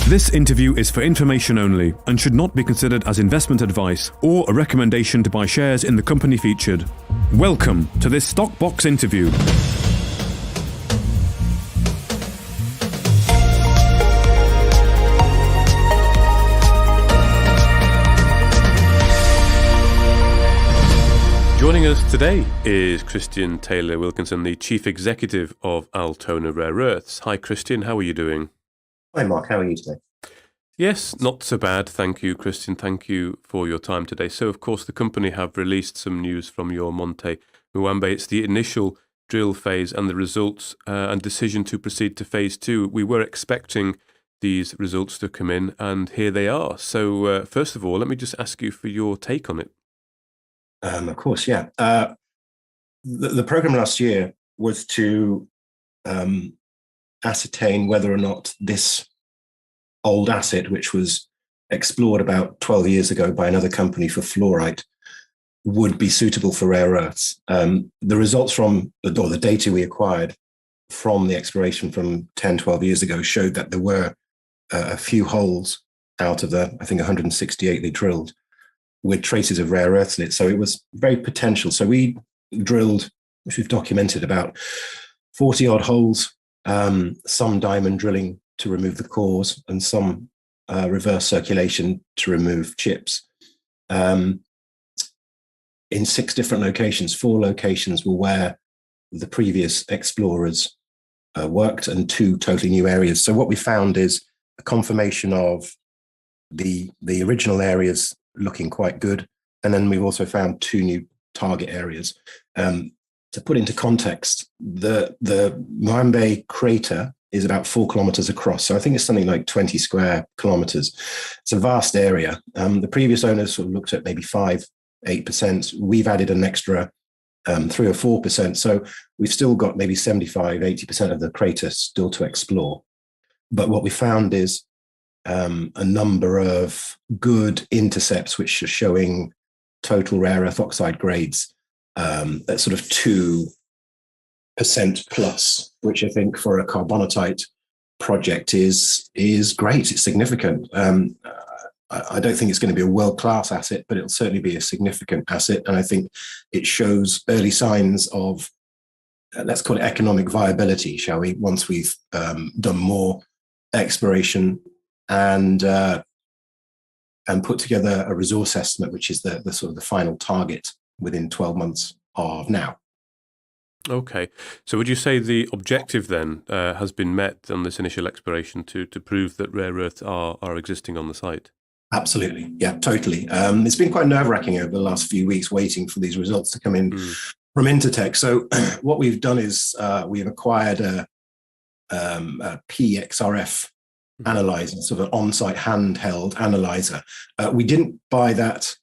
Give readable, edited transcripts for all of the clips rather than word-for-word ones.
This interview is for information only and should not be considered as investment advice or a recommendation to buy shares in the company featured. Welcome to this Stock Box interview. Joining us today is Christian Taylor Wilkinson, the Chief Executive of Altona Rare Earths. Hi Christian, how are you doing? Hi Mark, how are you today? Yes, not so bad, thank you Christian, thank you for your time today. So of course the company have released some news from your Monte, Muambe. It's the initial drill phase and the results and decision to proceed to phase 2. We were expecting these results to come in and here they are. So first of all, let me just ask you for your take on it. Of course, yeah. The program last year was to ascertain whether or not this old asset, which was explored about 12 years ago by another company for fluorite, would be suitable for rare earths. The results from, or the data we acquired from the exploration from 10, 12 years ago showed that there were a few holes out of the, I think, 168 they drilled with traces of rare earths in it. So it was very potential. So we drilled, which we've documented, about 40 odd holes, some diamond drilling to remove the cores and some reverse circulation to remove chips. In 6 different locations, 4 locations were where the previous explorers worked and 2 totally new areas. So what we found is a confirmation of the original areas looking quite good. And then we've also found 2 new target areas. To put into context, the Muambe crater is about 4 kilometers across. So I think it's something like 20 square kilometers. It's a vast area. The previous owners sort of looked at maybe 5-8%. We've added an extra 3 or 4%. So we've still got maybe 75-80% of the crater still to explore. But what we found is a number of good intercepts, which are showing total rare earth oxide grades at sort of 2% plus, which I think for a carbonatite project is great. It's significant. I don't think it's going to be a world-class asset, but it'll certainly be a significant asset. And I think it shows early signs of, let's call it economic viability, shall we, once we've done more exploration and put together a resource estimate, which is the sort of the final target within 12 months of now. Okay, so would you say the objective then has been met on this initial exploration to prove that rare earths are existing on the site? Absolutely, yeah, totally. It's been quite nerve-wracking over the last few weeks waiting for these results to come in from Intertek. So what we've done is we've acquired a PXRF analyzer, sort of an on-site handheld analyzer. We didn't buy that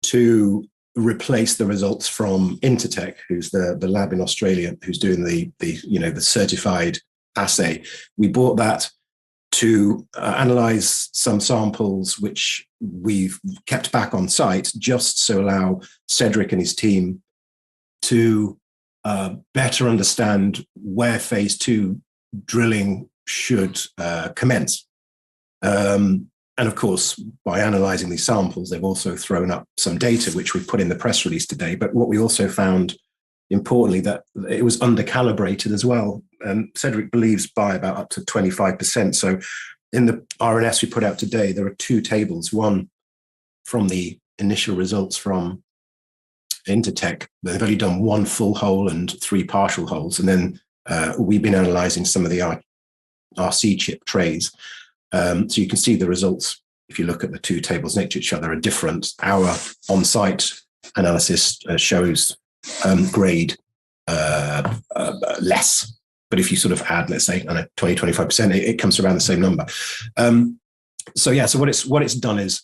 to replace the results from Intertek, who's the lab in Australia who's doing the certified assay. We bought that to analyze some samples which we've kept back on site, just to allow Cedric and his team to better understand where phase 2 drilling should commence. And of course, by analyzing these samples, they've also thrown up some data, which we put in the press release today. But what we also found, importantly, that it was undercalibrated as well. And Cedric believes by about up to 25%. So in the RNS we put out today, there are 2 tables, one from the initial results from Intertek. They've only done 1 full hole and 3 partial holes. And then we've been analyzing some of the RC chip trays. So you can see the results, if you look at the 2 tables next to each other, are different. Our on-site analysis shows grade less. But if you sort of add, let's say, 20-25%, it comes around the same number. So what it's done is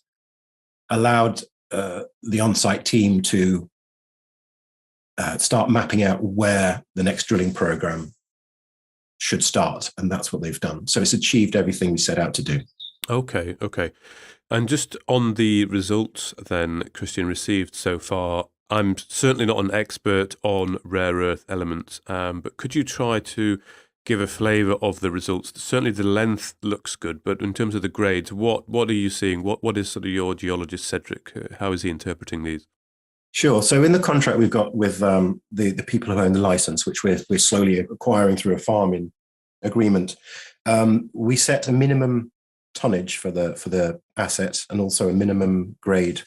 allowed the on-site team to start mapping out where the next drilling program should start, and that's what they've done. So it's achieved everything we set out to do. Okay. And just on the results then Christian received so far, I'm certainly not an expert on rare earth elements, but could you try to give a flavour of the results? Certainly the length looks good, but in terms of the grades, what are you seeing? What is sort of your geologist, Cedric? How is he interpreting these? Sure. So in the contract we've got with the people who own the license, which we're slowly acquiring through a farming agreement, we set a minimum tonnage for the asset and also a minimum grade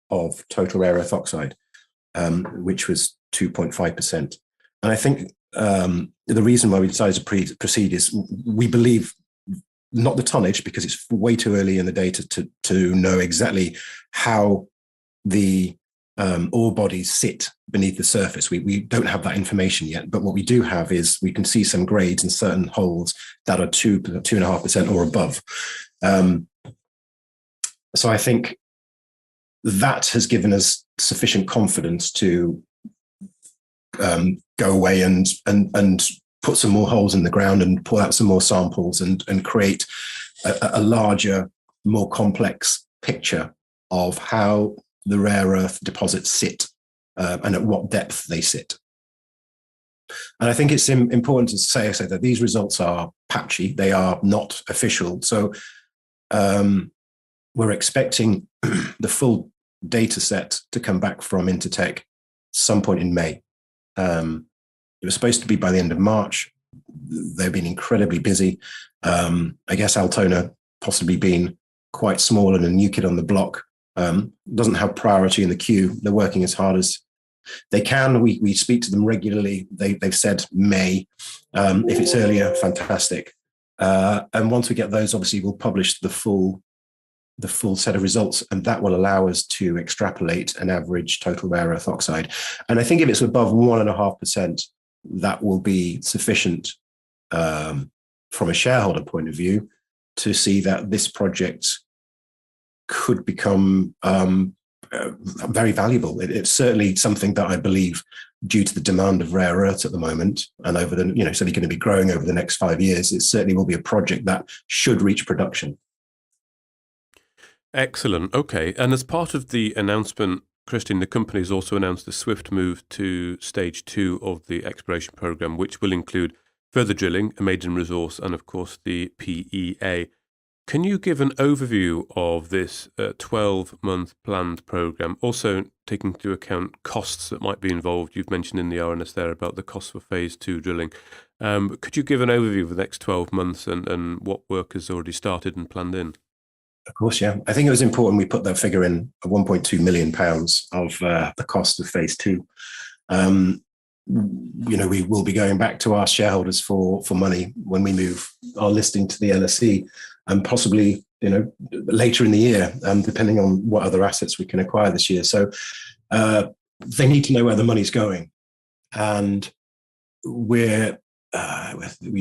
of total rare earth oxide, which was 2.5%. And I think the reason why we decided to proceed is we believe not the tonnage, because it's way too early in the data to know exactly how the ore bodies sit beneath the surface. We don't have that information yet, but what we do have is we can see some grades in certain holes that are 2.5% or above. So I think that has given us sufficient confidence to go away and put some more holes in the ground and pull out some more samples and create a larger, more complex picture of how the rare earth deposits sit and at what depth they sit. And I think it's important to say that these results are patchy. They are not official. So we're expecting the full data set to come back from Intertek some point in May. It was supposed to be by the end of March. They've been incredibly busy. I guess Altona, possibly being quite small and a new kid on the block, doesn't have priority in the queue. They're working as hard as they can. We speak to them regularly. They've said May. If it's earlier, fantastic. And once we get those, obviously we'll publish the full set of results, and that will allow us to extrapolate an average total rare earth oxide. And I think if it's above 1.5%, that will be sufficient from a shareholder point of view to see that this project could become very valuable. It's certainly something that I believe, due to the demand of rare earths at the moment, and over the, certainly going to be growing over the next 5 years, it certainly will be a project that should reach production. Excellent. Okay. And as part of the announcement, Christian, the company has also announced a swift move to stage 2 of the exploration program, which will include further drilling, a maiden resource, and of course the PEA. Can you give an overview of this 12-month planned program, also taking into account costs that might be involved? You've mentioned in the RNS there about the costs for phase 2 drilling. Could you give an overview of the next 12 months and what work has already started and planned in? Of course, yeah. I think it was important we put that figure in, £1.2 million of the cost of phase 2. We will be going back to our shareholders for money when we move our listing to the LSE, and possibly later in the year, depending on what other assets we can acquire this year. So they need to know where the money's going, and we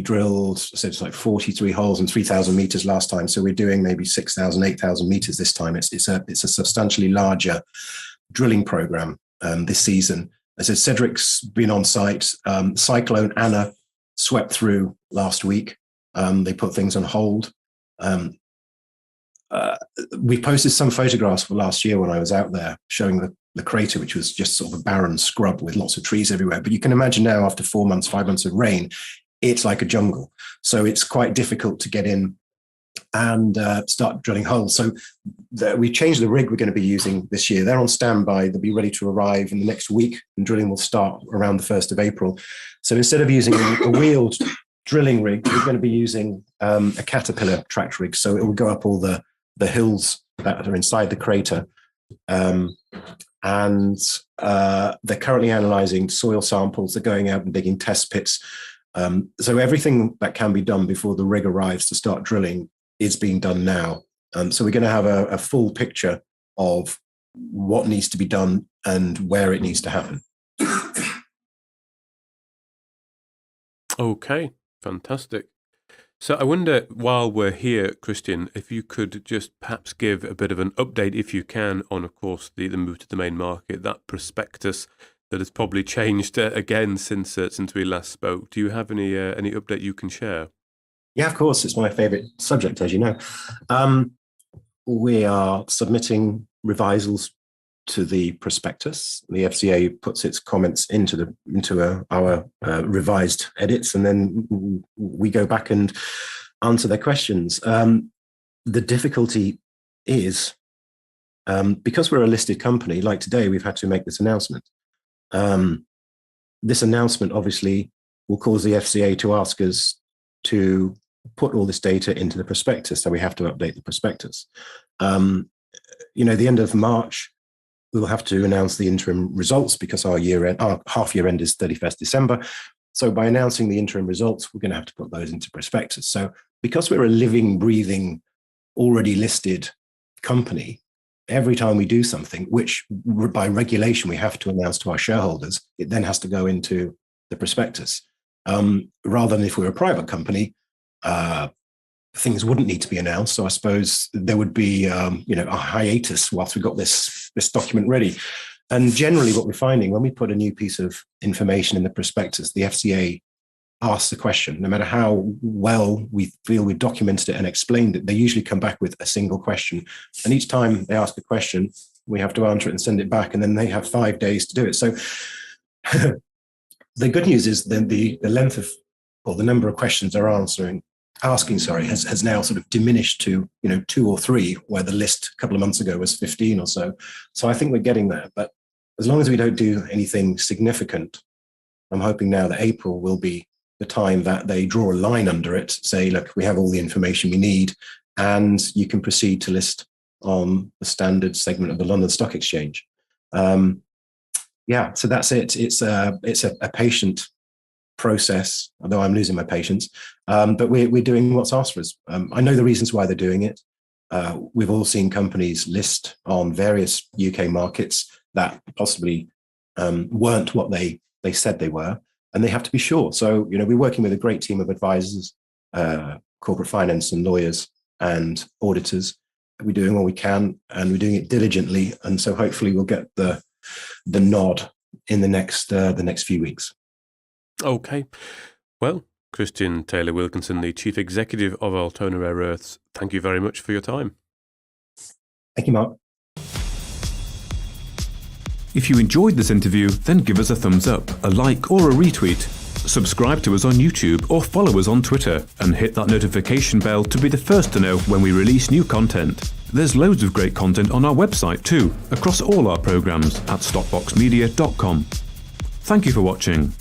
drilled, so it's like 43 holes and 3,000 meters last time. So we're doing maybe 6,000, 8,000 meters this time. It's a substantially larger drilling program this season. As I said, Cedric's been on site. Cyclone Anna swept through last week. They put things on hold. We posted some photographs for last year when I was out there showing the crater, which was just sort of a barren scrub with lots of trees everywhere. But you can imagine now, after 4 months, 5 months of rain, it's like a jungle. So it's quite difficult to get in and start drilling holes. So we changed the rig we're going to be using this year. They're on standby. They'll be ready to arrive in the next week, and drilling will start around the 1st of April. So instead of using a wheeled drilling rig, we're going to be using a Caterpillar tracked rig. So it will go up all the hills that are inside the crater. And they're currently analysing soil samples. They're going out and digging test pits. So everything that can be done before the rig arrives to start drilling is being done now. So we're going to have a full picture of what needs to be done and where it needs to happen. Okay, fantastic. So I wonder, while we're here, Christian, if you could just perhaps give a bit of an update, if you can, on, of course, the move to the main market, that prospectus that has probably changed again since we last spoke. Do you have any update you can share? Yeah, of course. It's my favourite subject, as you know. We are submitting revisals to the prospectus. The FCA puts its comments into our revised edits, and then we go back and answer their questions. The difficulty is because we're a listed company, like today, we've had to make this announcement. This announcement obviously will cause the FCA to ask us to put all this data into the prospectus, so we have to update the prospectus. The end of March, we will have to announce the interim results because our half year end is 31st December. So by announcing the interim results, we're going to have to put those into prospectus. So because we're a living, breathing, already listed company, every time we do something, which by regulation we have to announce to our shareholders, it then has to go into the prospectus. Rather than if we were a private company, things wouldn't need to be announced. So I suppose there would be, a hiatus whilst we got this document ready. And generally what we're finding when we put a new piece of information in the prospectus, the FCA asks the question, no matter how well we feel we've documented it and explained it, they usually come back with a single question. And each time they ask a question, we have to answer it and send it back. And then they have 5 days to do it. So the good news is then the length of, or the number of questions they're asking, has now sort of diminished to, 2 or 3, where the list a couple of months ago was 15 or so. So I think we're getting there. But as long as we don't do anything significant, I'm hoping now that April will be the time that they draw a line under it, say, look, we have all the information we need, and you can proceed to list on the standard segment of the London Stock Exchange. So that's it. It's a patient process, although I'm losing my patience. But we're doing what's asked for us. I know the reasons why they're doing it. We've all seen companies list on various UK markets that possibly weren't what they said they were, and they have to be sure. So, we're working with a great team of advisors, corporate finance and lawyers and auditors. We're doing all we can, and we're doing it diligently. And so hopefully we'll get the nod in the next few weeks. Okay. Well, Christian Taylor-Wilkinson, the Chief Executive of Altona Rare Earths, thank you very much for your time. Thank you, Mark. If you enjoyed this interview, then give us a thumbs up, a like or a retweet. Subscribe to us on YouTube or follow us on Twitter and hit that notification bell to be the first to know when we release new content. There's loads of great content on our website too, across all our programs at stockboxmedia.com. Thank you for watching.